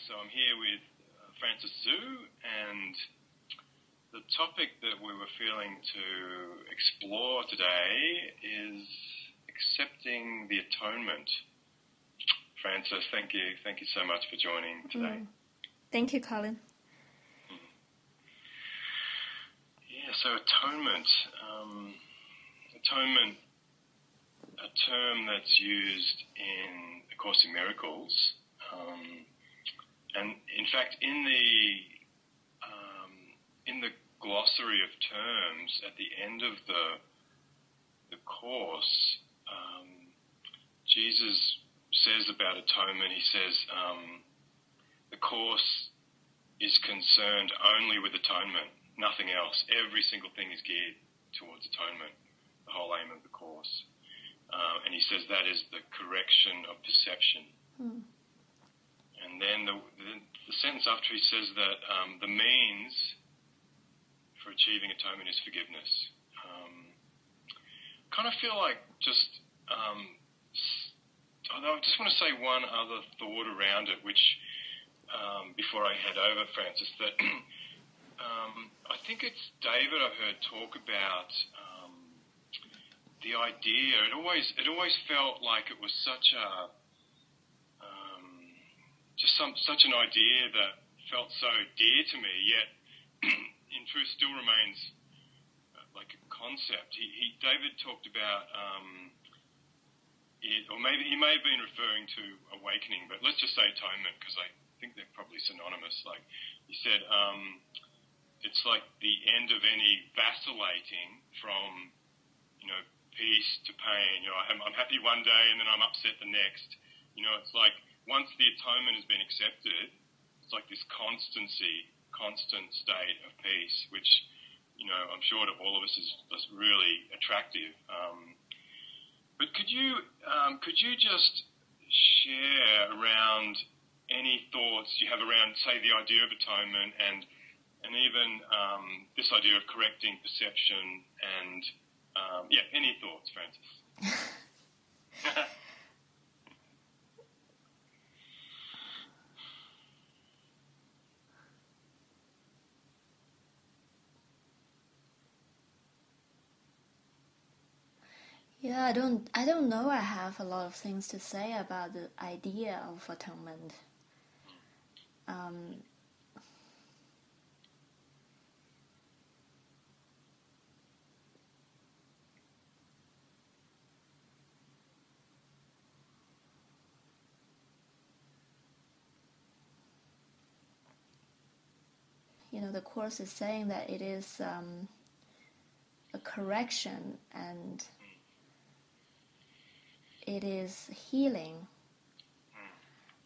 So I'm here with Frances Zhu, and the topic that we were feeling to explore today is accepting the atonement. Frances, thank you so much for joining today. Thank you, Colin. Yeah, so atonement. Atonement, a term that's used in A Course in Miracles, and in fact in the glossary of terms at the end of the course, Jesus says about atonement, he says, the course is concerned only with atonement, nothing else. Every single thing is geared towards atonement, the whole aim of the course. And he says that is the correction of perception. And then the sentence after he says that the means for achieving atonement is forgiveness. Kind of feel like I just want to say one other thought around it, which before I head over, Frances, that I think it's David I heard talk about the idea. It always felt like it was such an idea that felt so dear to me, yet in truth still remains like a concept. David talked about it, or maybe he may have been referring to awakening, but let's just say atonement because I think they're probably synonymous. Like he said, it's like the end of any vacillating from, peace to pain. I'm happy one day and then I'm upset the next. It's like once the atonement has been accepted, it's like this constant state of peace, which, I'm sure to all of us is really attractive. But could you just share around any thoughts you have around, say, the idea of atonement and even this idea of correcting perception and, any thoughts, Frances? Yeah, I don't know. I have a lot of things to say about the idea of atonement. The Course is saying that it is a correction and it is healing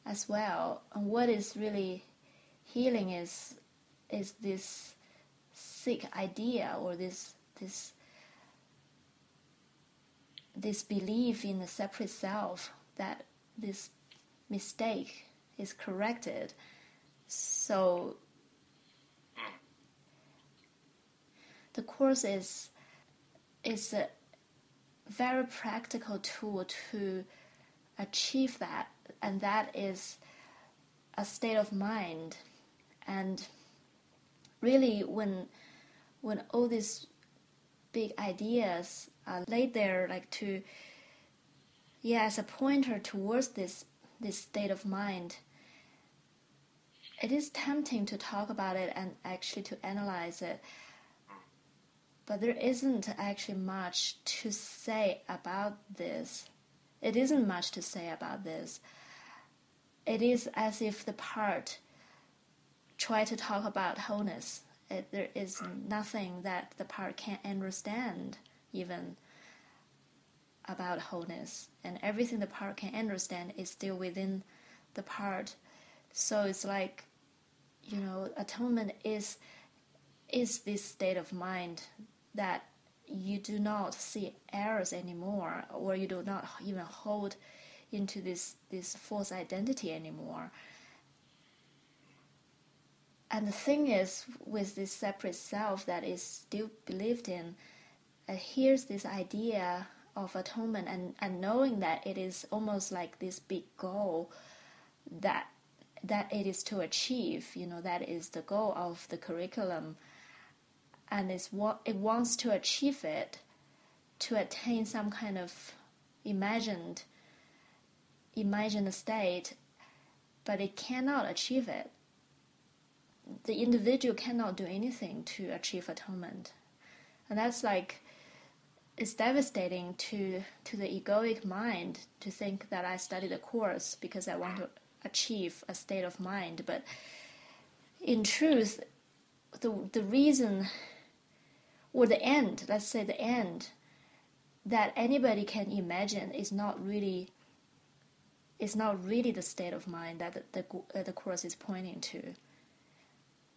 as well. And what is really healing is this sick idea or this belief in the separate self, that this mistake is corrected. So the Course is a very practical tool to achieve that, and that is a state of mind. And really, when all these big ideas are laid there, like as a pointer towards this state of mind, it is tempting to talk about it and actually to analyze it. But there isn't actually much to say about this. It isn't much to say about this. It is as if the part try to talk about wholeness. There is nothing that the part can't understand even about wholeness. And everything the part can understand is still within the part. So it's like, atonement is this state of mind that you do not see errors anymore, or you do not even hold into this false identity anymore. And the thing is, with this separate self that is still believed in, here's this idea of atonement and knowing that it is almost like this big goal that that it is to achieve. That is the goal of the curriculum, and it wants to achieve it to attain some kind of imagined state, but it cannot achieve it. The individual cannot do anything to achieve atonement, and that's it's devastating to the egoic mind to think that I study the Course because I want to achieve a state of mind. But in truth, the reason, or the end, let's say the end, that anybody can imagine is not really the state of mind that the Course is pointing to.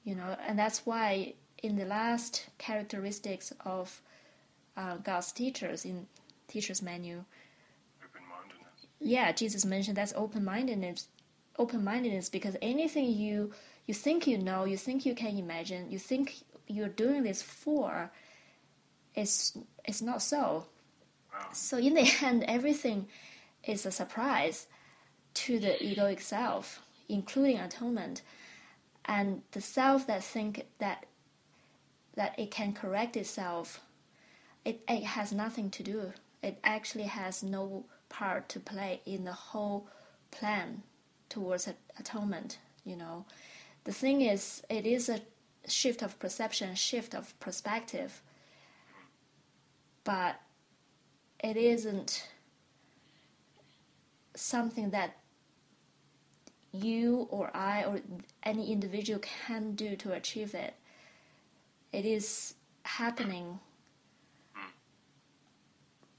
And that's why in the last characteristics of God's teachers in Teacher's Manual, open-mindedness. Yeah, Jesus mentioned that's open-mindedness. Open-mindedness, because anything you think you know, you think you can imagine, you think you're doing this for, it's not so. Wow. So in the end, everything is a surprise to the egoic self, including atonement, and the self that think that it can correct itself. It has nothing to do. It actually has no part to play in the whole plan towards atonement. The thing is, it is a shift of perception, shift of perspective, but it isn't something that you or I or any individual can do to achieve it. It is happening.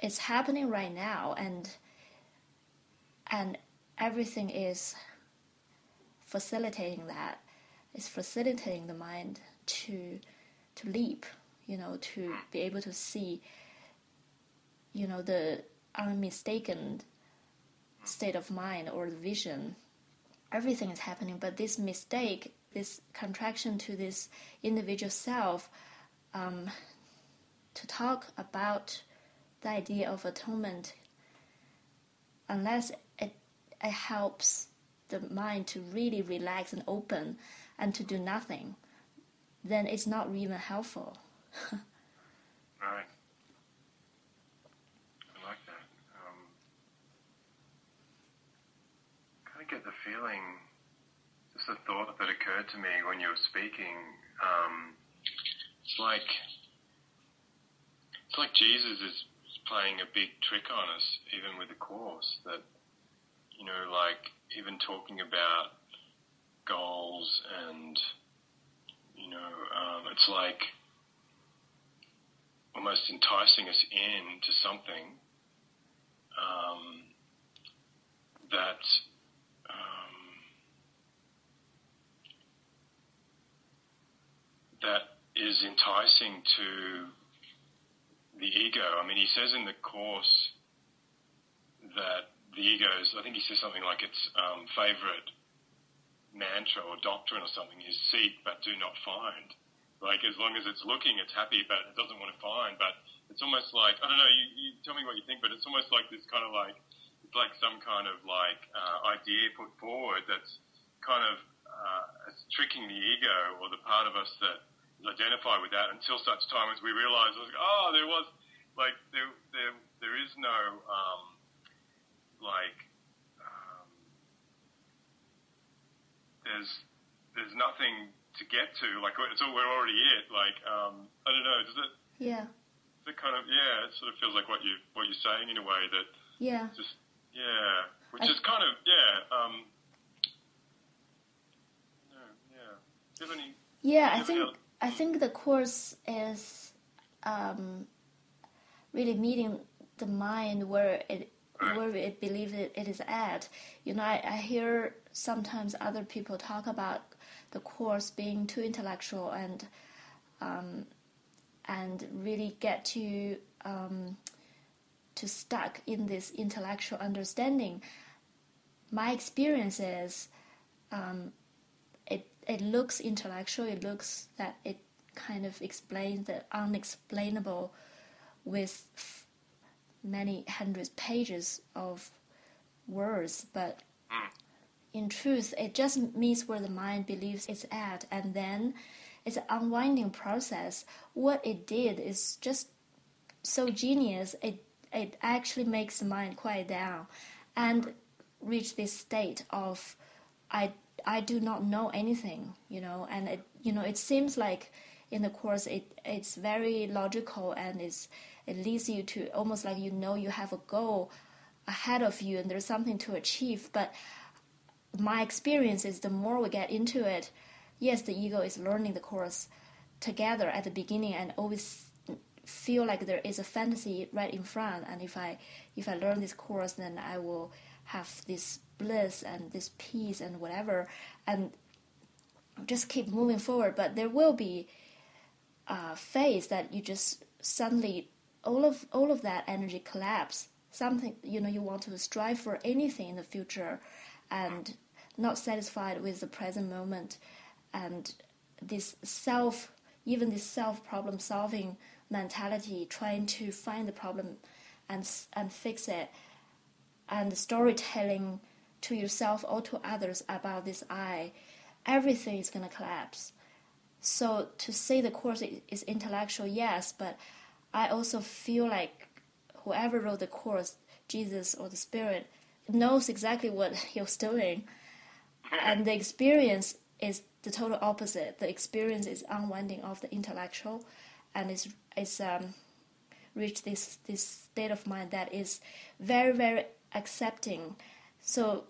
It's happening right now, and everything is facilitating that. It's facilitating the mind to leap, to be able to see, the unmistaken state of mind or the vision. Everything is happening, but this mistake, this contraction to this individual self, to talk about the idea of atonement, unless it helps the mind to really relax and open and to do nothing, then it's not even helpful. Right. I like that. Kind of get the feeling, just a thought that occurred to me when you were speaking. It's like Jesus is playing a big trick on us, even with the Course, that, even talking about goals and, it's like almost enticing us into something that is enticing to the ego. I mean, he says in the Course that the ego's, I think he says something like its favorite mantra or doctrine or something is seek but do not find. Like, as long as it's looking, it's happy, but it doesn't want to find. But it's almost like, I don't know, you tell me what you think, but it's almost like this kind of it's like some kind of idea put forward that's kind of it's tricking the ego or the part of us that identify with that until such time as we realize, there was, there is no, there's nothing to get to, we're already it, I don't know, does it? Yeah. It kind of, it sort of feels like what you're saying in a way that, which is kind of, do you have any? Yeah, I think the Course is really meeting the mind where it believes it is at. I hear sometimes other people talk about the Course being too intellectual and really get to stuck in this intellectual understanding. My experience is it looks intellectual. It looks that it kind of explains the unexplainable with many hundreds pages of words, but in truth, it just meets where the mind believes it's at, and then it's an unwinding process. What it did is just so genius. It actually makes the mind quiet down and reach this state of I do not know anything, and it seems like in the course it's very logical, and it leads you to almost like you have a goal ahead of you and there's something to achieve. But my experience is the more we get into it, yes, the ego is learning the course together at the beginning and always feel like there is a fantasy right in front, and if I learn this course, then I will have this bliss and this peace and whatever, and just keep moving forward. But there will be a phase that you just suddenly all of that energy collapse. Something you want to strive for anything in the future, and not satisfied with the present moment, and this self problem solving mentality, trying to find the problem and fix it, and storytelling to yourself or to others about this everything is going to collapse. So to say the course is intellectual, yes, but I also feel like whoever wrote the course, Jesus or the Spirit, knows exactly what he was doing, and the experience is the total opposite. The experience is unwinding of the intellectual, and it's reached this state of mind that is very, very accepting. So,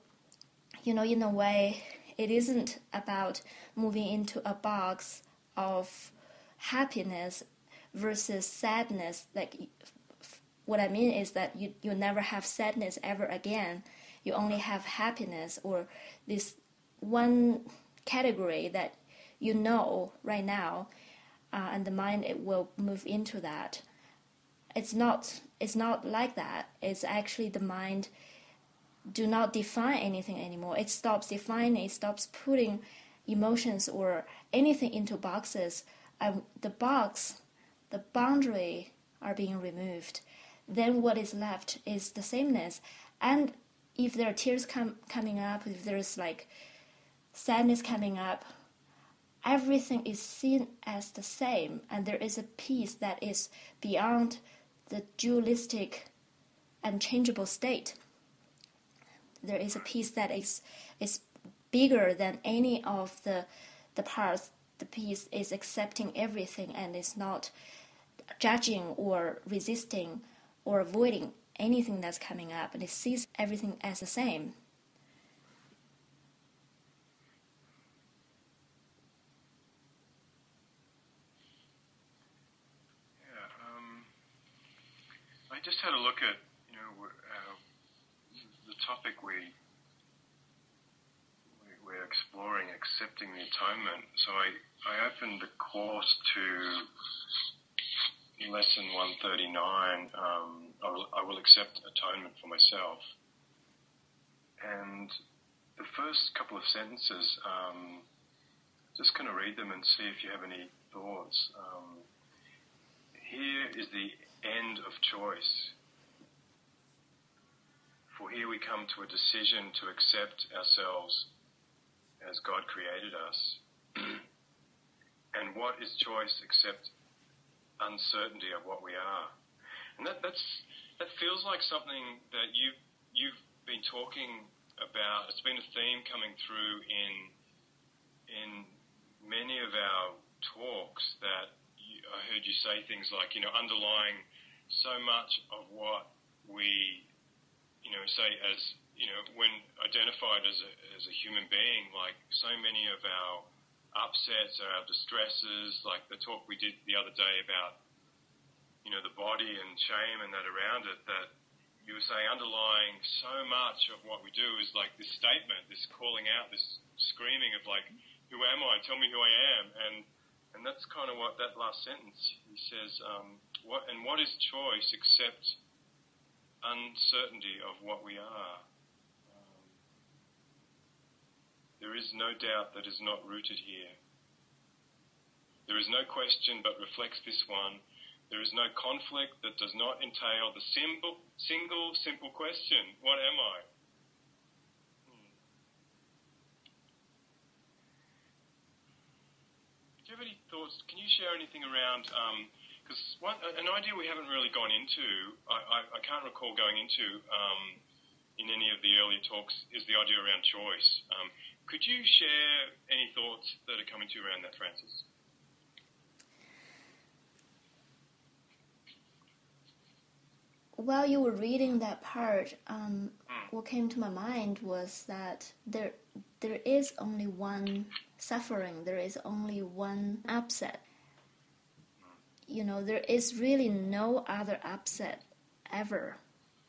in a way, it isn't about moving into a box of happiness versus sadness. Like, what I mean is that you never have sadness ever again. You only have happiness, or this one category that right now, and the mind it will move into that. It's not like that. It's actually the mind do not define anything anymore. It stops defining. It stops putting emotions or anything into boxes. The boundary are being removed. Then what is left is the sameness. And if there are tears coming up, if there's like sadness coming up, everything is seen as the same, and there is a peace that is beyond the dualistic and changeable state. There is a peace that is bigger than any of the parts. The peace is accepting everything and is not judging or resisting or avoiding anything that's coming up, and it sees everything as the same. I just had a look at the topic we're exploring, accepting the atonement. So I opened the course to lesson 139. I will accept atonement for myself. And the first couple of sentences, just going to read them and see if you have any thoughts. Here is the end of choice. For here we come to a decision to accept ourselves as God created us. And what is choice except uncertainty of what we are? And that feels like something that you've been talking about. It's been a theme coming through in many of our talks, that I heard you say things like, underlying so much of what we, say as, when identified as a human being, like so many of our upsets, our distresses, like the talk we did the other day about, the body and shame and that around it, that you were saying underlying so much of what we do is like this statement, this calling out, this screaming of like, who am I? Tell me who I am. And that's kind of what that last sentence, he says, what is choice except uncertainty of what we are? There is no doubt that is not rooted here. There is no question but reflects this one. There is no conflict that does not entail the simple question, what am I? thoughts? Can you share anything around? Because an idea we haven't really gone into, I can't recall going into in any of the earlier talks, is the idea around choice. Could you share any thoughts that are coming to you around that, Frances? While you were reading that part, what came to my mind was that there is only one suffering, there is only one upset. There is really no other upset ever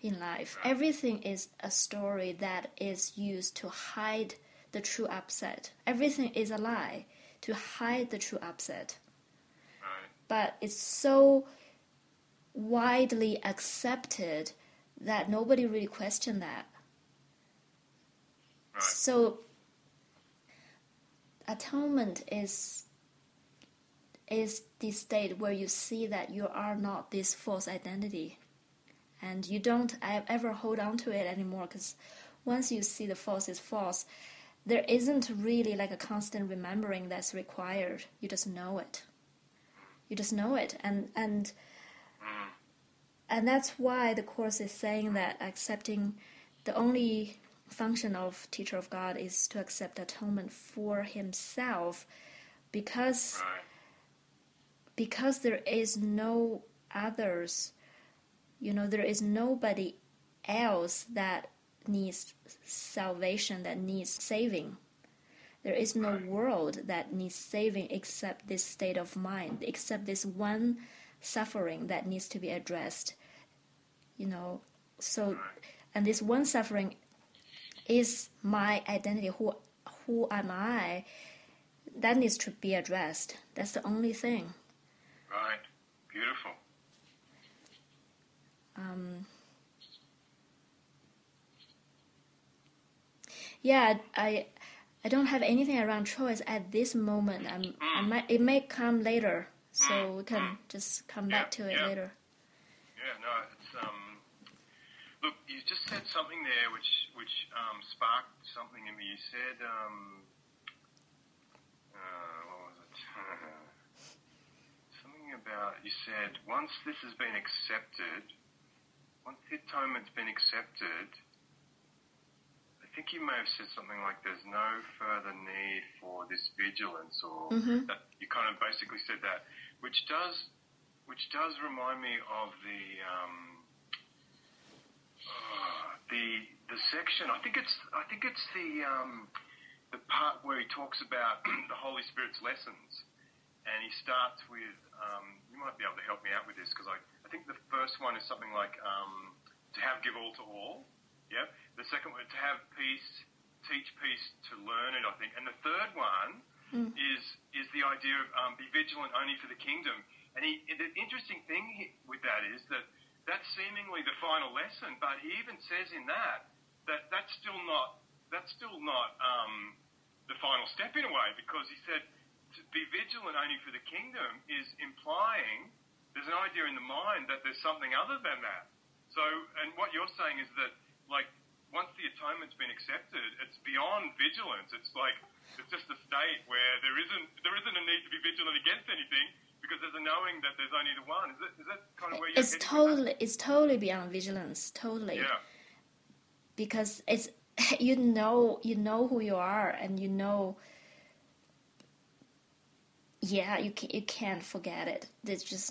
in life. Everything is a story that is used to hide the true upset. Everything is a lie to hide the true upset. But it's so widely accepted that nobody really questioned that. So atonement is the state where you see that you are not this false identity, and you don't ever hold on to it anymore, because once you see the false is false, there isn't really like a constant remembering that's required. You just know it. And that's why the Course is saying that accepting, the only function of teacher of God is to accept atonement for himself, because there is no others, there is nobody else that needs salvation, that needs saving. There is no world that needs saving except this state of mind, except this one suffering that needs to be addressed. So, and this one suffering is my identity. Who am I? That needs to be addressed. That's the only thing. Right. Beautiful. Yeah, I don't have anything around choice at this moment. It may come later, so we can just come back to it later. Yeah, no, it's look, you just said something there which sparked something in me. You said what was it? Something about, you said once this has been accepted, once the atonement's been accepted, I think you may have said something like there's no further need for this vigilance, or that you kind of basically said that, which does remind me of the section. I think it's the part where he talks about the Holy Spirit's lessons, and he starts with you might be able to help me out with this, because I think the first one is something like to give all to all. Yeah. The second one, to have peace, teach peace, to learn it, I think. And the third one is the idea of be vigilant only for the kingdom. And the interesting thing with that is that that's seemingly the final lesson, but he even says in that's still not the final step in a way, because he said to be vigilant only for the kingdom is implying there's an idea in the mind that there's something other than that. So, and what you're saying is that, like, once the atonement's been accepted, it's beyond vigilance. It's like, it's just a state where there isn't a need to be vigilant against anything, because there's a knowing that there's only the one. Is that kind of where you're heading? It's totally beyond vigilance, totally. Yeah. Because it's, you know who you are, and you can't forget it. There's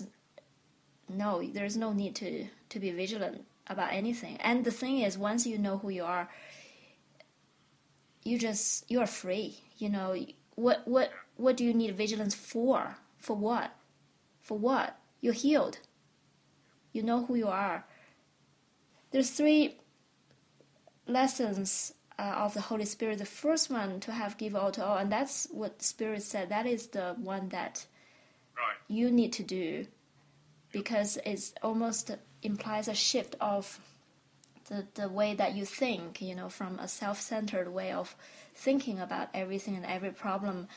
no need to be vigilant about anything. And the thing is, once you know who you are, you are free. What do you need vigilance for? For what? You're healed. You know who you are. There's 3 lessons of the Holy Spirit. The first one, to have give all to all, and that's what the Spirit said. That is the one that you need to do, because it almost implies a shift of the way that you think, from a self-centered way of thinking about everything and every problem,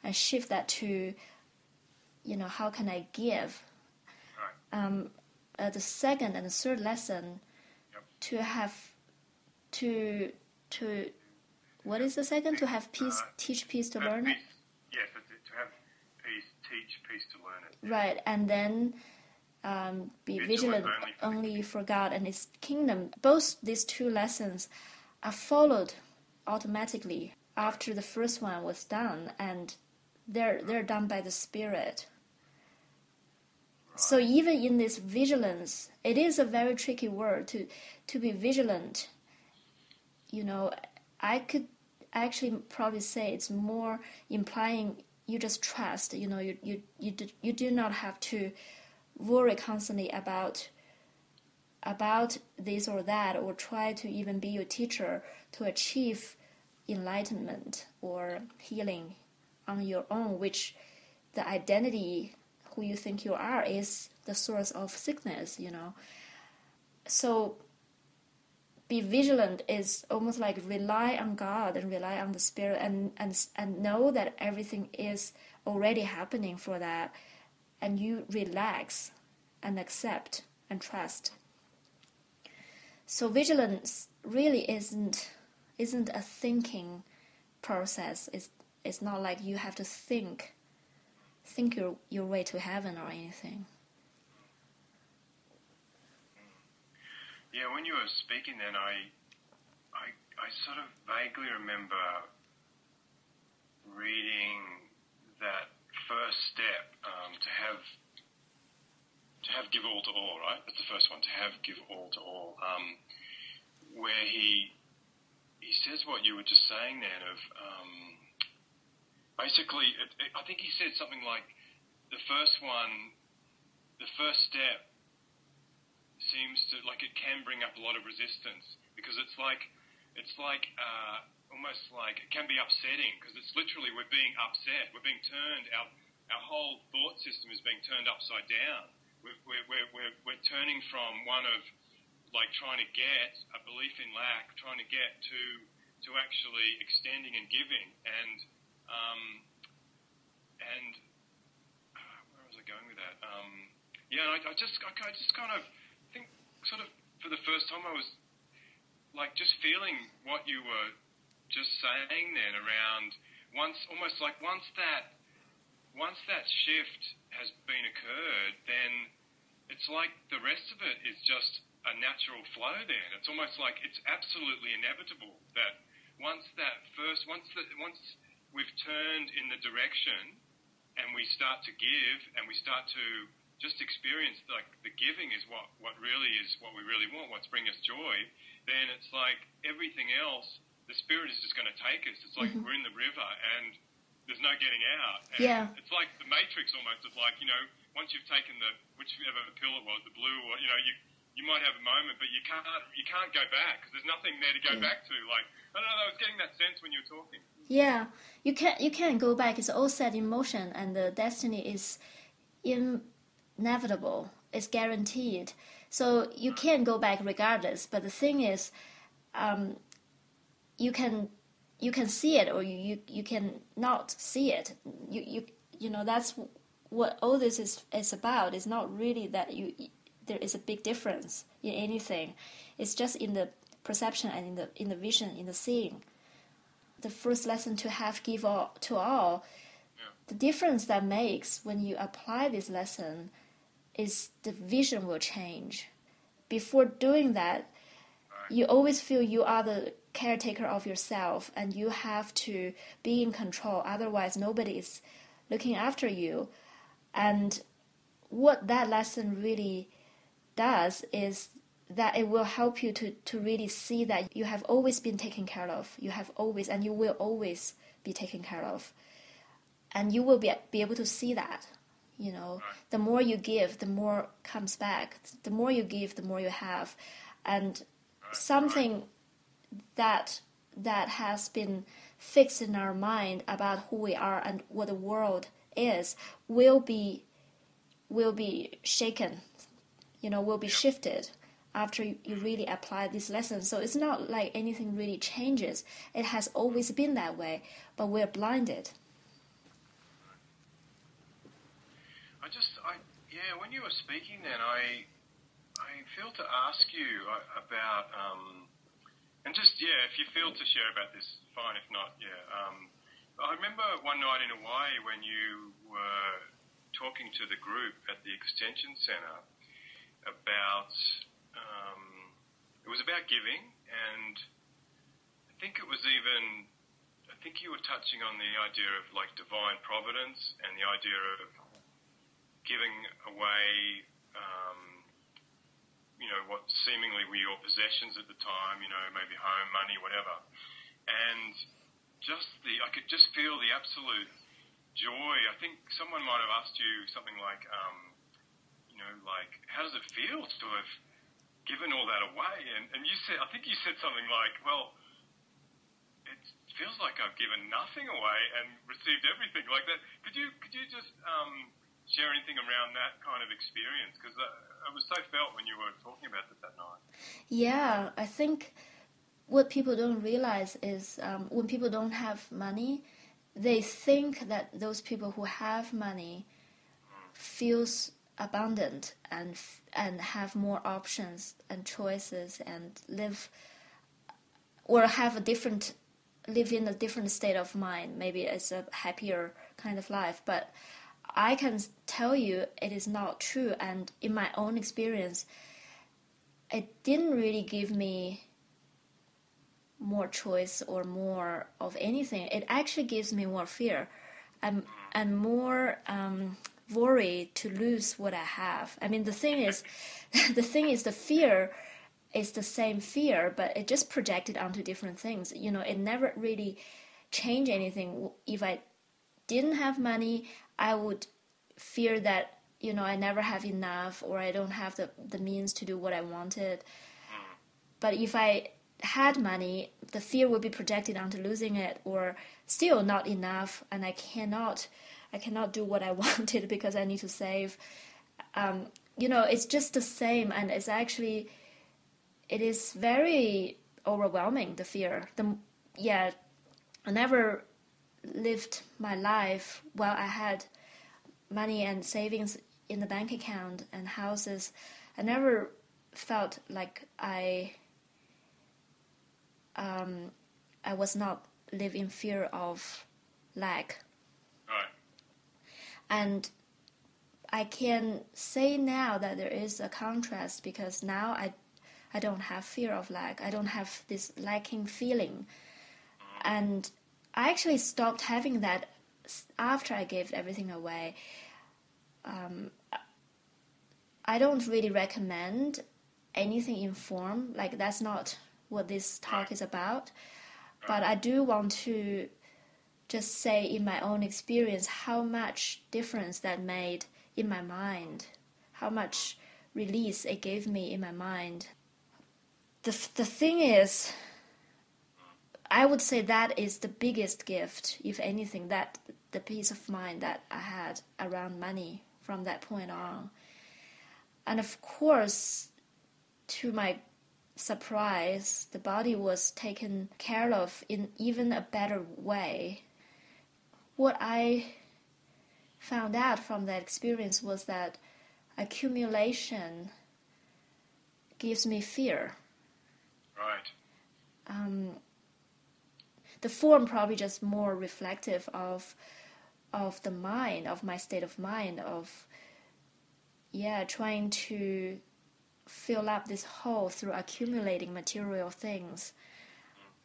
and shift that to, how can I give? The second and the third lesson, to have what is the second? To have peace, teach peace, to learn it? Yes, to have peace, teach, peace to learn it. Right, and then be vigilant only for God and His kingdom. Both these two lessons are followed automatically after the first one was done, and they're done by the Spirit. Right. So even in this vigilance, it is a very tricky word to be vigilant. You know, I could actually probably say it's more implying you just trust. You know, you do not have to worry constantly about this or that, or try to even be your teacher to achieve enlightenment or healing on your own, which the identity who you think you are is the source of sickness, you know. So be vigilant is almost like rely on God and rely on the Spirit and know that everything is already happening for that, and you relax and accept and trust. So vigilance really isn't a thinking process. It's not like you have to think your way to heaven or anything. Yeah, when you were speaking then, I sort of vaguely remember reading that first step, to have give all to all, right? That's the first one, to have give all to all, where he says what you were just saying then of, basically, I think he said something like the first step seems to, like, it can bring up a lot of resistance, because it's like almost like it can be upsetting, because it's literally we're being upset, we're being turned, our whole thought system is being turned upside down. We're turning from one of like trying to get a belief in lack, trying to get to actually extending and giving, and where was I going with that? I just kind of think sort of for the first time I was like just feeling what you were just saying then around once that shift has been occurred, then it's like the rest of it is just a natural flow then. It's almost like it's absolutely inevitable that once we've turned in the direction and we start to give and we start to just experience like the giving is what really is what we really want, what's bringing us joy, then it's like everything else, the Spirit is just going to take us. It's like we're in the river and there's no getting out. And it's like the Matrix almost, of like, you know, once you've taken whichever pill it was, the blue, or, you know, you might have a moment, but you can't go back because there's nothing there to go back to. Like, I don't know, I was getting that sense when you were talking. Yeah, you can't go back. It's all set in motion, and the destiny is inevitable. It's guaranteed. So you can't go back regardless. But the thing is, you can see it, or you can not see it. You know, that's what all this is about. It's not really that there is a big difference in anything. It's just in the perception and in the vision, in the seeing. The first lesson, to have give all to all. Yeah. The difference that makes when you apply this lesson is the vision will change. Before doing that, you always feel you are the caretaker of yourself and you have to be in control. Otherwise, nobody is looking after you. And what that lesson really does is that it will help you to really see that you have always been taken care of. You have always, and you will always be taken care of. And you will be able to see that. You know, the more you give, the more comes back. The more you give, the more you have. And something that has been fixed in our mind about who we are and what the world is will be shaken, you know, will be shifted after you really apply this lesson. So it's not like anything really changes. It has always been that way, but we're blinded. When you were speaking then, I feel to ask you about, and just, if you feel to share about this, fine. If not, I remember one night in Hawaii when you were talking to the group at the Extension Centre about, it was about giving, and I think you were touching on the idea of like divine providence and the idea of giving away, what seemingly were your possessions at the time, maybe home, money, whatever. And I could just feel the absolute joy. I think someone might have asked you something like, how does it feel to have given all that away? And I think you said something like, well, it feels like I've given nothing away and received everything like that. Could you just share anything around that kind of experience? Because I was so felt when you were talking about it that night. Yeah, I think what people don't realize is when people don't have money, they think that those people who have money feels abundant and have more options and choices and live in a different state of mind. Maybe it's a happier kind of life, but I can tell you it is not true. And in my own experience, it didn't really give me more choice or more of anything. It actually gives me more fear and more worry to lose what I have. I mean, the thing is the fear is the same fear, but it just projected onto different things. It never really changed anything. If I didn't have money, I would fear that, I never have enough, or I don't have the means to do what I wanted. But if I had money, the fear would be projected onto losing it, or still not enough, and I cannot do what I wanted because I need to save. It's just the same, and it is very overwhelming, the fear. I never lived my life while I had money and savings in the bank account and houses. I never felt like I was not live in fear of lack. Right. And I can say now that there is a contrast, because now I don't have fear of lack. I don't have this lacking feeling. And I actually stopped having that after I gave everything away. I don't really recommend anything in form. Like, that's not what this talk is about. But I do want to just say in my own experience how much difference that made in my mind, how much release it gave me in my mind. The thing is, I would say that is the biggest gift, if anything, that the peace of mind that I had around money from that point on. And of course, to my surprise, the body was taken care of in even a better way. What I found out from that experience was that accumulation gives me fear. Right. The form probably just more reflective of the mind, of my state of mind, of trying to fill up this hole through accumulating material things,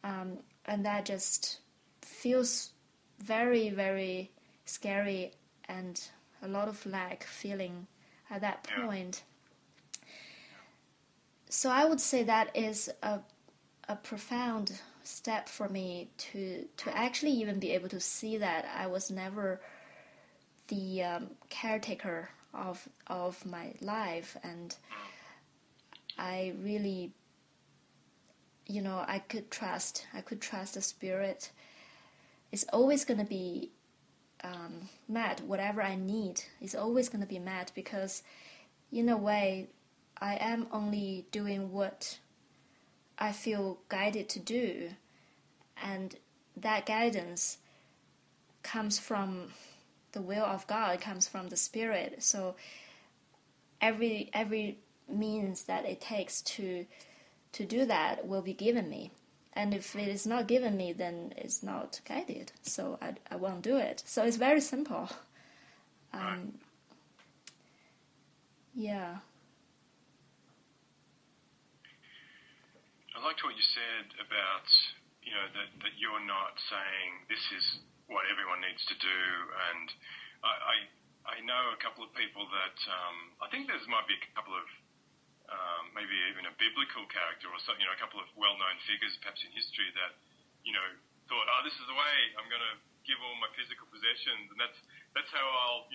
and that just feels very, very scary, and a lot of lack feeling at that point. So I would say that is a profound step for me to actually even be able to see that I was never the caretaker of my life, and I really, I could trust the spirit. It's always going to be met. Whatever I need is always going to be met, because in a way I am only doing what I feel guided to do, and that guidance comes from the will of God, comes from the Spirit. So every means that it takes to do that will be given me, and if it is not given me, then it's not guided, so I won't do it. So it's very simple. Yeah. I liked what you said about, that you're not saying this is what everyone needs to do. And I know a couple of people that, I think there might be a couple of, maybe even a biblical character or something, a couple of well-known figures perhaps in history that, thought, this is the way I'm going to give all my physical possessions, and that's how I'll,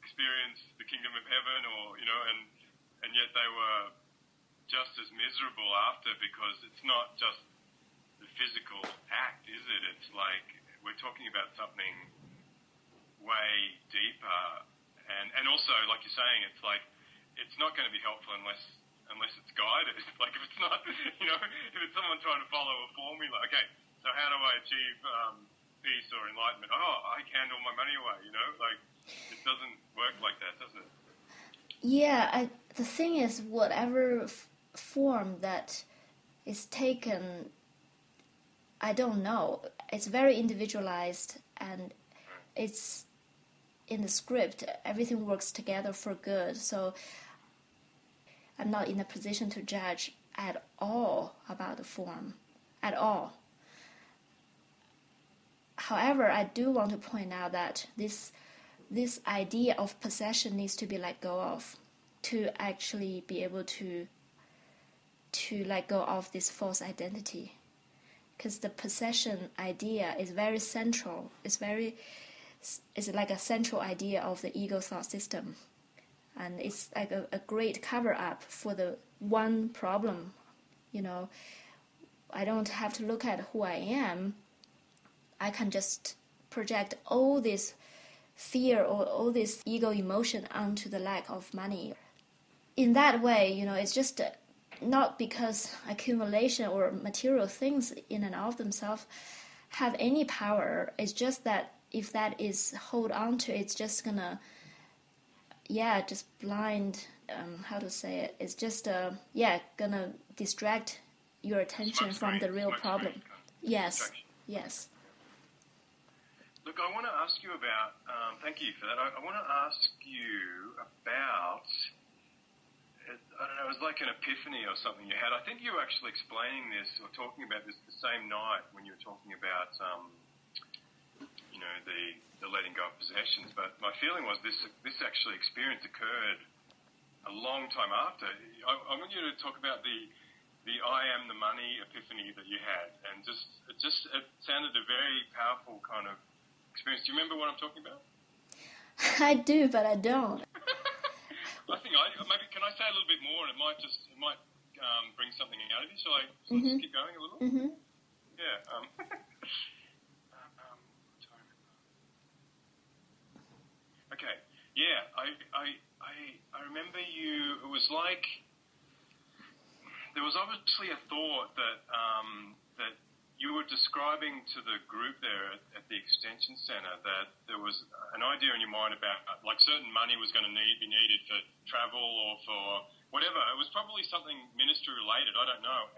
experience the kingdom of heaven, or, and yet they were just as miserable after, because it's not just the physical act, is it? It's like we're talking about something way deeper, and also, like you're saying, it's like it's not going to be helpful unless it's guided. Like if it's not, if it's someone trying to follow a formula, okay, so how do I achieve peace or enlightenment? I hand all my money away, like it doesn't work like that, does it? Yeah, the thing is, whatever form that is taken, I don't know. It's very individualized, and it's in the script. Everything works together for good. So I'm not in a position to judge at all about the form, at all. However, I do want to point out that this idea of possession needs to be let go of, to actually be able to let go of this false identity, because the possession idea is very central. It's like a central idea of the ego thought system, and it's like a great cover up for the one problem. I don't have to look at who I am. I can just project all this fear or all this ego emotion onto the lack of money. In that way, it's just not because accumulation or material things in and of themselves have any power. It's just that if that is hold on to, it's just gonna, just blind, how to say it, it's just, gonna distract your attention from the real problem. Yes. Look, I want to ask you about, thank you for that, I want to ask you about, I don't know, it was like an epiphany or something you had. I think you were actually explaining this or talking about this the same night when you were talking about, the letting go of possessions. But my feeling was this actually experience occurred a long time after. I want you to talk about the I am the money epiphany that you had, and it sounded a very powerful kind of experience. Do you remember what I'm talking about? I do, but I don't. I think maybe can I say a little bit more, and it might bring something out of you. Shall I just keep going a little? Mm-hmm. Yeah. Okay. Yeah. I remember you. It was like there was obviously a thought that that you were describing to the group there at the extension centre, that there was an idea in your mind about like certain money was going to be needed for travel or for whatever. It was probably something ministry related, I don't know.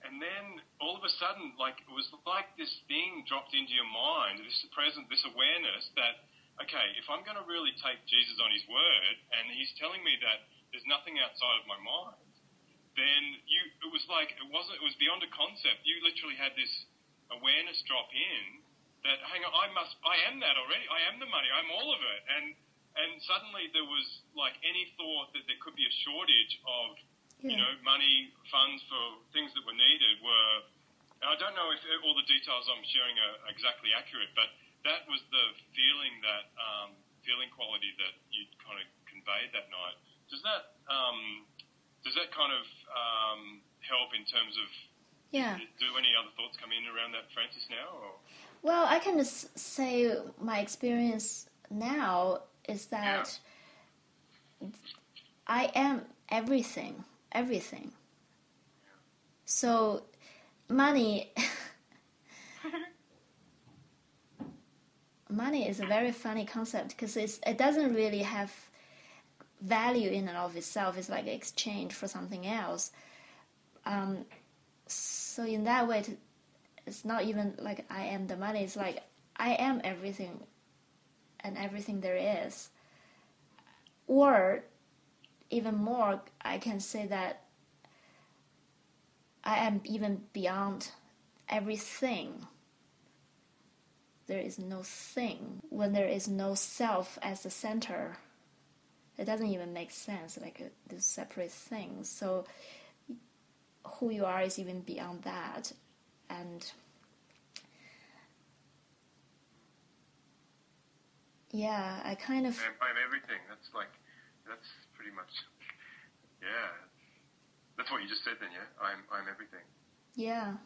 And then all of a sudden, like it was like this thing dropped into your mind, this awareness that, okay, if I'm going to really take Jesus on his word, and he's telling me that there's nothing outside of my mind, then it was beyond a concept. You literally had this awareness drop in that, hang on, I am that already. I am the money. I'm all of it. And suddenly there was like any thought that there could be a shortage of, money, funds for things that were needed and I don't know if all the details I'm sharing are exactly accurate, but that was the feeling quality that you kind of conveyed that night. Does that kind of help in terms of, do any other thoughts come in around that, Frances, now? Or? Well, I can just say my experience now is that I am everything. So money is a very funny concept, because it doesn't really have value in and of itself. It's like exchange for something else. So in that way, it's not even like I am the money. It's like I am everything and everything there is. Or even more, I can say that I am even beyond everything. There is no thing. When there is no self as the center, it doesn't even make sense, like these separate things. So who you are is even beyond that. And yeah, I kind of... I'm everything. That's pretty much, yeah. That's what you just said then, yeah? I'm everything. Yeah.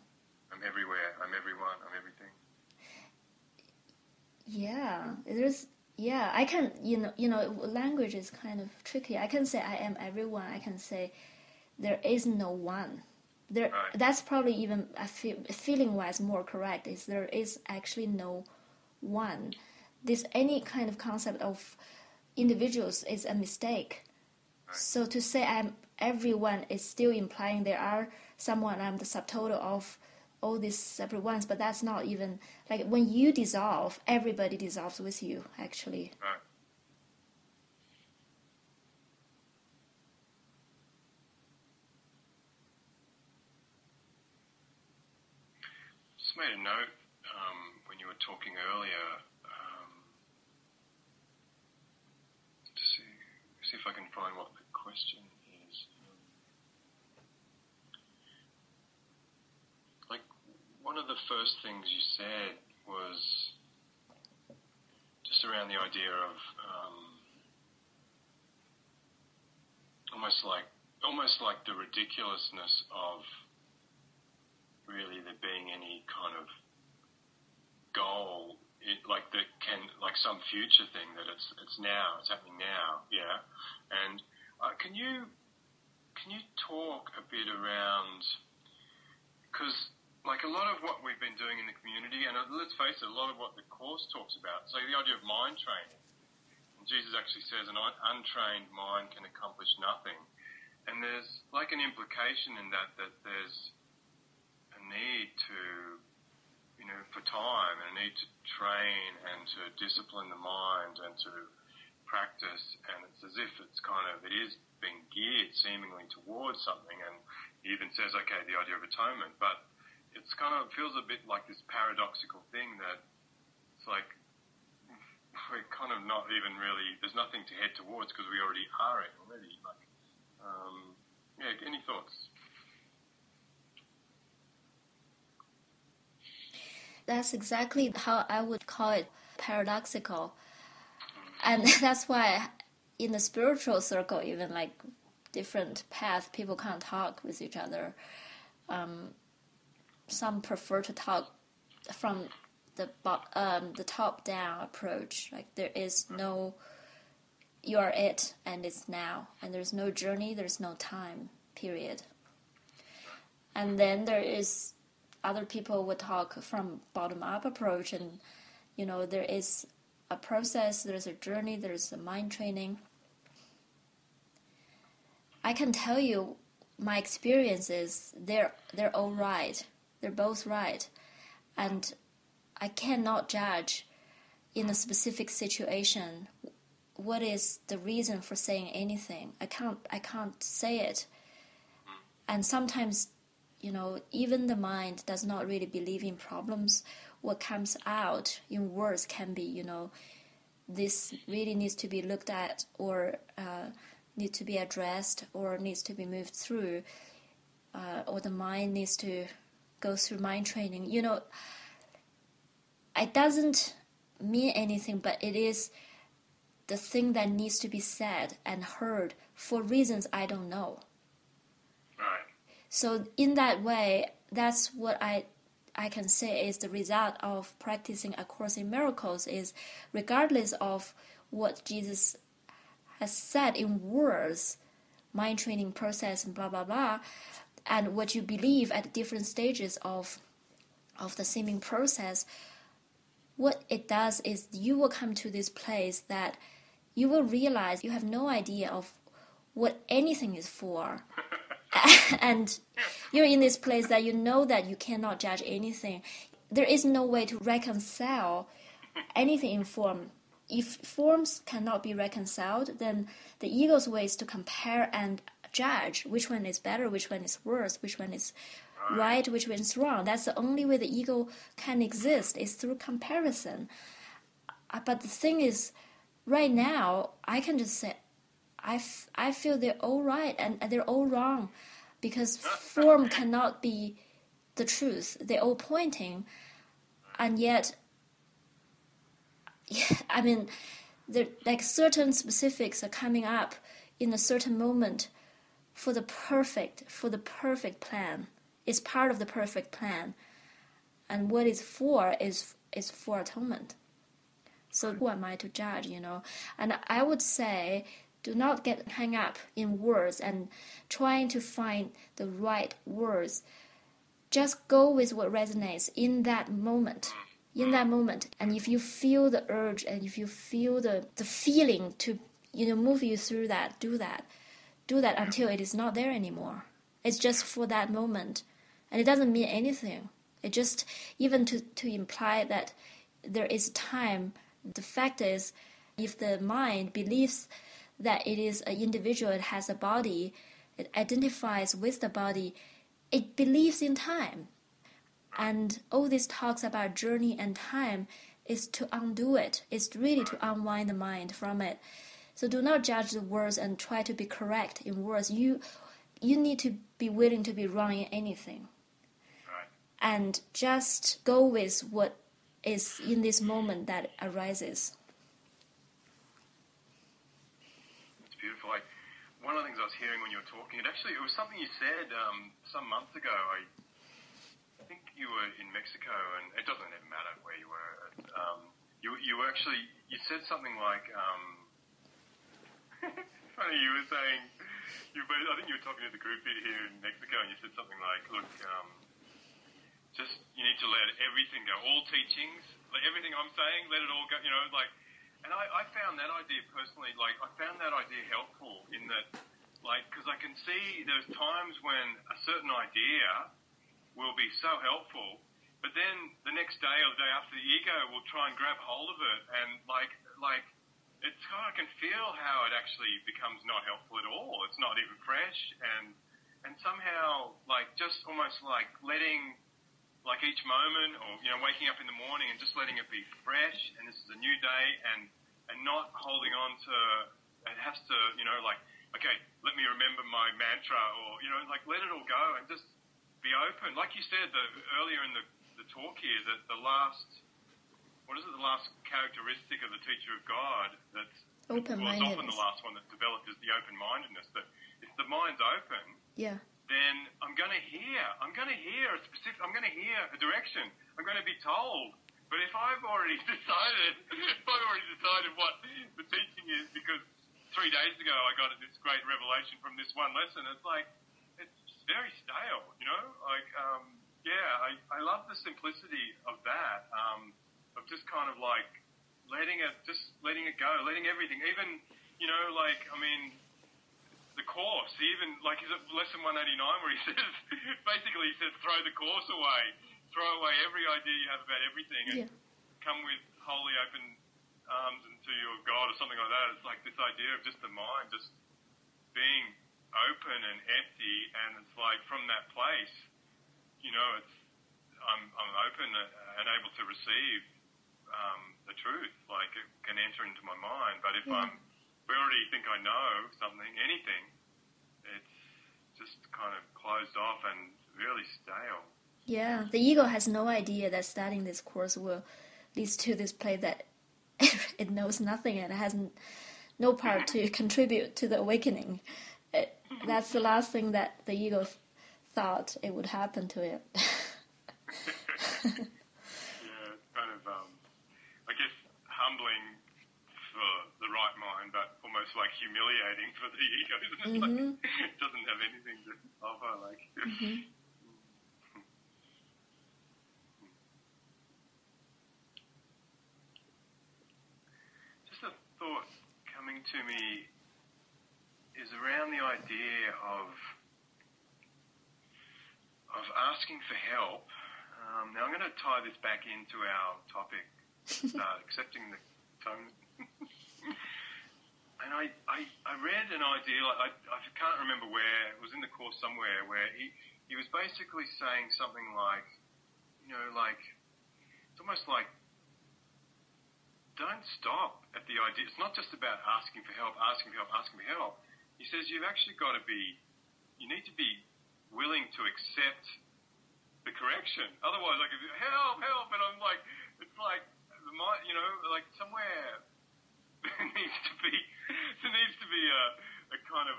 I'm everywhere. I'm everyone. I'm everything. Yeah. I can, language is kind of tricky. I can say I am everyone. I can say there is no one. Right. That's probably even feeling-wise more correct, is there is actually no one. Any kind of concept of individuals is a mistake. Right. So to say I'm everyone is still implying there are someone, I'm the subtotal of all these separate ones, but that's not even, like when you dissolve, everybody dissolves with you, actually. Right. Just made a note when you were talking earlier to see if I can find what the question is. Like one of the first things you said was just around the idea of almost like the ridiculousness of really there being any kind of goal, like some future thing, that it's now, it's happening now, yeah. And can you talk a bit around, because like a lot of what we've been doing in the community, and let's face it, a lot of what the Course talks about, so the idea of mind training, and Jesus actually says an untrained mind can accomplish nothing, and there's like an implication in that there's need to, for time, and a need to train and to discipline the mind and to practice, and it's as if it is being geared seemingly towards something, and he even says, okay, the idea of atonement, but it's feels a bit like this paradoxical thing that it's like we're kind of not even really, there's nothing to head towards because we already are it already. Any thoughts? That's exactly how I would call it, paradoxical. And that's why in the spiritual circle, even like different paths, people can't talk with each other. Some prefer to talk from the top-down approach. Like there is no, you are it and it's now. And there's no journey, there's no time, period. And then there is... other people would talk from bottom-up approach, and there is a process, there's a journey, there's a mind training. I can tell you my experiences, they're all right. They're both right. And I cannot judge in a specific situation what is the reason for saying anything. I can't say it. And sometimes even the mind does not really believe in problems. What comes out in words can be, this really needs to be looked at, or needs to be addressed, or needs to be moved through, or the mind needs to go through mind training. It doesn't mean anything, but it is the thing that needs to be said and heard for reasons I don't know. So in that way, that's what I can say is the result of practicing A Course in Miracles, is regardless of what Jesus has said in words, mind training process and blah, blah, blah, and what you believe at different stages of the seeming process, what it does is you will come to this place that you will realize you have no idea of what anything is for. And you're in this place that you know that you cannot judge anything. There is no way to reconcile anything in form if forms cannot be reconciled, then the ego's way is to compare and judge which one is better, which one is worse, which one is right, which one is wrong. That's the only way the ego can exist, is through comparison. But the thing is, right now, I can just say, I feel they're all right and they're all wrong, because form cannot be the truth. They're all pointing, and yet, I mean, like certain specifics are coming up in a certain moment for the perfect plan. It's part of the perfect plan, and what is for is for atonement. So who am I to judge, And I would say, do not get hung up in words and trying to find the right words. Just go with what resonates in that moment. And if you feel the urge and if you feel the feeling to move you through that, do that until it is not there anymore. It's just for that moment, and it doesn't mean anything. It just, even to imply that there is time. The fact is, if the mind believes that it is an individual, it has a body, it identifies with the body, it believes in time. And all these talks about journey and time is to undo it. It's really to unwind the mind from it. So do not judge the words and try to be correct in words. You need to be willing to be wrong in anything. Right. And just go with what is in this moment that arises. It's beautiful. One of the things I was hearing when you were talking, it was something you said some months ago. I think you were in Mexico, and it doesn't even matter where you were. You said something like, funny, you were saying, I think you were talking to the group here in Mexico, and you said something like, look, just, you need to let everything go, all teachings, like everything I'm saying, let it all go, and I found that idea personally, I found that idea helpful in that, because I can see there's times when a certain idea will be so helpful, but then the next day or the day after, the ego will try and grab hold of it, and it's kind of, I can feel how it actually becomes not helpful at all. It's not even fresh, and somehow just almost letting each moment, or waking up in the morning and just letting it be fresh, and this is a new day, and not holding on to it has to okay, let me remember my mantra, or let it all go and just be open. Like you said earlier in the talk here, that the last characteristic of the teacher of God that's open-mindedness. It's often the last one that's developed is the open-mindedness. But if the mind's open, then I'm going to hear a direction. I'm going to be told. But if I've already decided what the teaching is, because 3 days ago I got this great revelation from this one lesson, it's very stale, I love the simplicity of that, of just kind of letting it go, letting everything, even, the course, even, is it lesson 189 where he says, basically he says, throw the course away, throw away every idea you have about everything, and come with wholly open arms into your God, or something like that. It's this idea of just the mind, just being open and empty, and it's from that place, I'm open and able to receive the truth. It can enter into my mind. But if we already think I know something, anything, it's just kind of closed off and really stale. Yeah, the ego has no idea that studying this course will lead to this place that it knows nothing and has no part to contribute to the awakening. That's the last thing that the ego thought it would happen to it. It's kind of, I guess, humbling for the right mind, but almost humiliating for the ego. It doesn't have anything to offer. Just a thought coming to me is around the idea of asking for help. Now I'm going to tie this back into our topic, accepting Atonement. And I read an idea, I can't remember where, it was in the course somewhere, where he was basically saying something like, it's almost like, don't stop at the idea. It's not just about asking for help. He says you need to be willing to accept the correction. Otherwise, like, if you, help, and I'm like, it's like, like somewhere there needs to be a kind of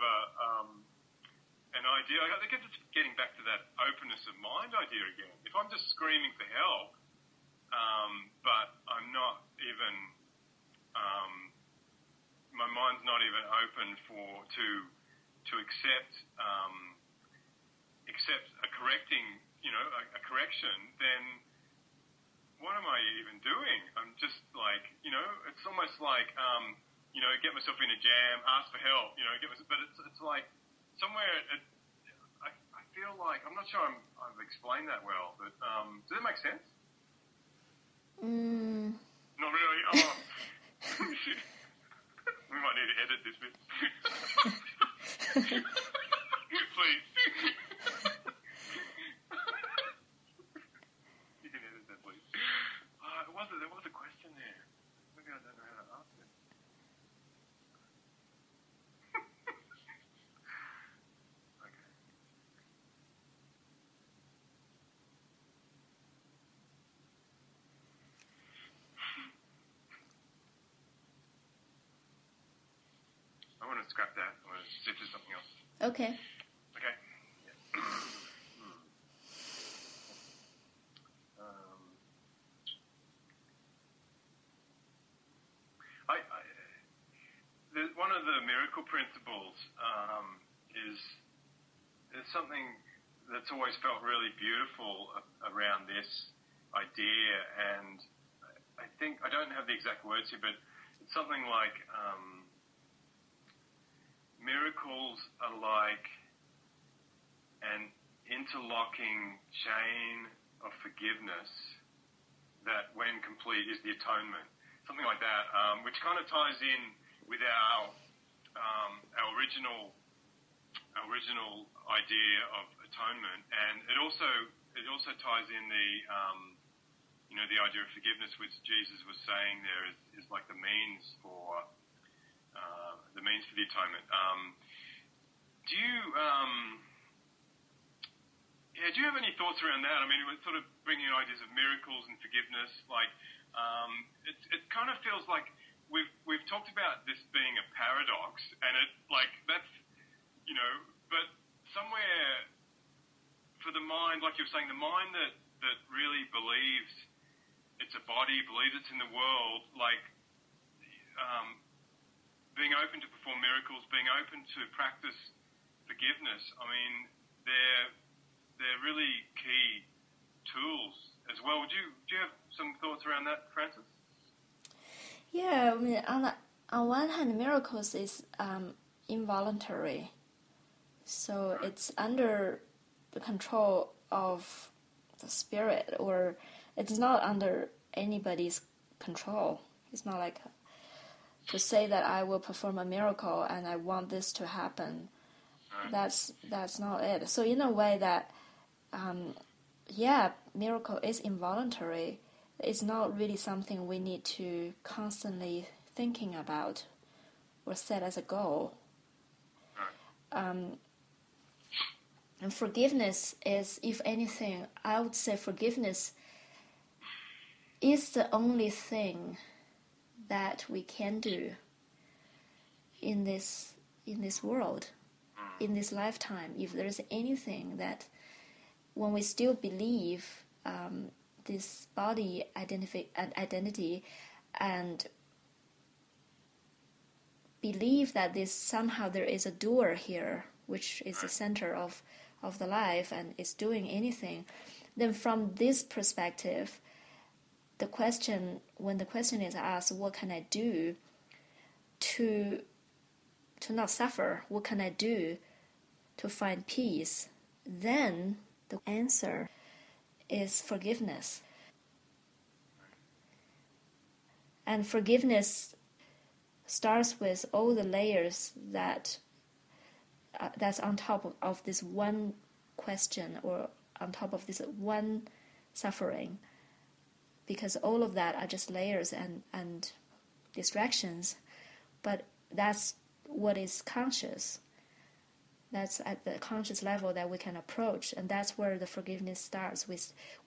an idea. I guess it's getting back to that openness of mind idea again. If I'm just screaming for help, but I'm not even, my mind's not even open to accept a correcting, a correction, then what am I even doing? I'm just like, it's almost like, get myself in a jam, ask for help, but it's like somewhere, I feel like, I'm not sure I've explained that well, but does that make sense? Not really. Oh. We might need to edit this bit. Please. You can edit that, please. There was a question there. Maybe I don't know how to ask it. Okay. I want to scrap that. I want to see if there's something else. Okay. Okay. Yeah. One of the miracle principles is something that's always felt really beautiful around this idea, and I think, I don't have the exact words here, but it's something like miracles are like an interlocking chain of forgiveness that, when complete, is the atonement. Something like that, which kind of ties in with our original idea of atonement, and it also ties in the the idea of forgiveness, which Jesus was saying there is like the means for the atonement. Do you have any thoughts around that? I mean, we're sort of bringing in ideas of miracles and forgiveness. Like, it kind of feels like we've talked about this being a paradox, and it, like, that's, but somewhere for the mind, like you're saying, the mind that really believes it's a body, believes it's in the world, like, being open to perform miracles, being open to practice forgiveness, I mean, they're really key tools as well. Do you have some thoughts around that, Frances? Yeah, I mean, on one hand, miracles is involuntary, so it's under the control of the spirit, or it's not under anybody's control. It's not like to say that I will perform a miracle and I want this to happen. That's not it. So in a way that, miracle is involuntary. It's not really something we need to constantly thinking about or set as a goal. And forgiveness is, if anything, I would say forgiveness is the only thing that we can do in this world, in this lifetime. If there is anything that, when we still believe this body identity and believe that somehow there is a doer here, which is the center of the life and is doing anything, then from this perspective, when the question is asked, what can I do to not suffer? What can I do to find peace? Then the answer is forgiveness. And forgiveness starts with all the layers that's on top of this one question, or on top of this one suffering, because all of that are just layers and distractions, but that's what is conscious. That's at the conscious level that we can approach, and that's where the forgiveness starts. We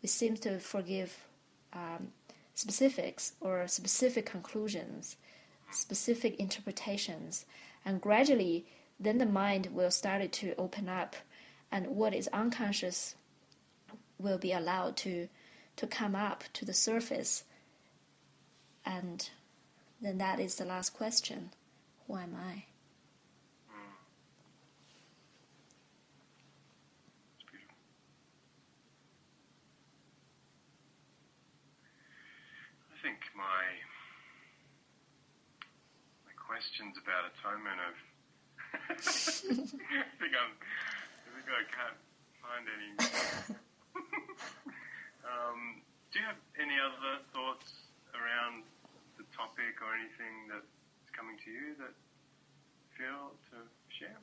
seem to forgive specifics or specific conclusions, specific interpretations, and gradually then the mind will start to open up, and what is unconscious will be allowed to come up to the surface. And then that is the last question: who am I? I think my questions about atonement have I think I can't find any. Do you have any other thoughts around the topic or anything that's coming to you that you feel to share?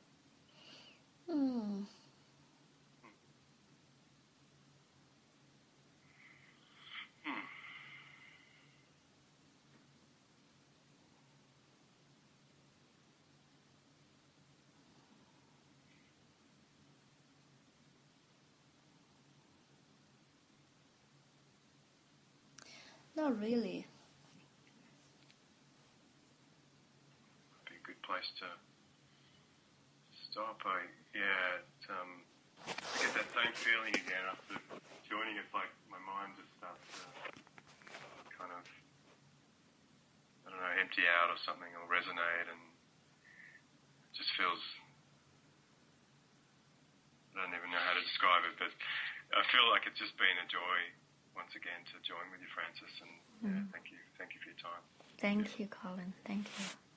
Not really. Be a good place to stop. I get that same feeling again after joining. It's like my mind just starts to kind of, I don't know, empty out or something, or resonate, and it just feels, I don't even know how to describe it, but I feel like it's just been a joy once again to join with you, Frances, and thank you for your time. Thank you, Colin. Thank you.